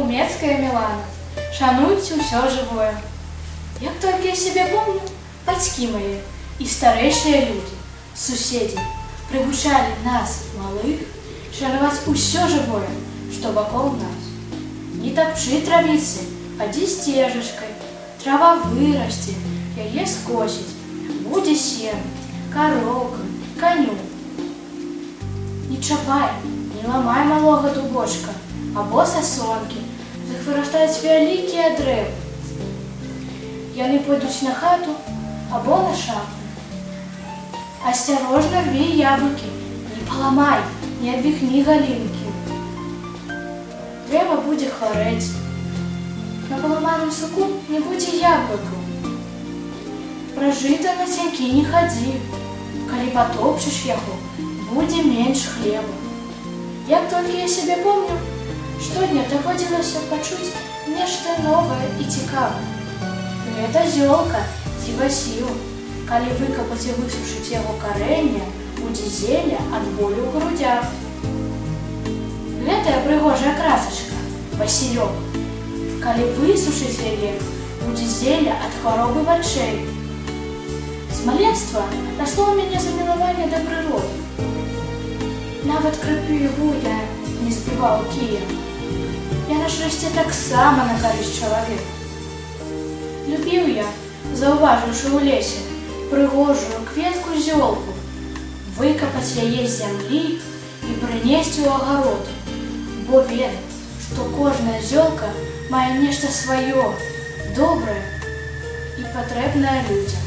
кумецкая Мілана. Шануйце ўсё жывое. Як толькі я сябе помню, бацькі мае і старэйшыя людзі, суседзі прывучалі нас, малых, шанаваць усё жывое, што вакол нас. Не тапчы травіцы, хадзі сцежачкай, трава вырасце, яе скосіць, будзе сена, кароўка, каню. Не чапай, не ламай малога дубочка, або сасонкі, з іх вырастаюць вялікія дрэвы. Яны пойдуць на хату або на шафу. Асцярожна рві яблыкі, не паламай, не адвіхні галінкі. Дрэва будзе хварэць. На паламаным суку не будзе яблыкаў. Пра жыта на цянькі не хадзі. Калі патопчаш яго, будзе менш хлеба. Як толькі я сябе помню, штодня даводзілася пачуць нешта новае і цікавае. Гэта зёлка ці васіл. Калі выкапаць і высушыць яго карэнне, будзе зелля ад болю ў грудзях. Гэтая прыгожая красачка, васілёк. Калі высушыць яе, будзе зелля ад хваробы вачэй. З маленства расло ў мяне замілаванне да прыроды. Нават крапіву я не збіваў кіем. Яна ж расце таксама на карысць чалавека. Любіў я, заўважыўшы ў лесе, прыгожую кветку зёлку, выкапаць яе з зямлі і прынесці ў агарод, бо ведаў, што кожная зёлка мае нешта сваё, добрае і патрэбнае людзям.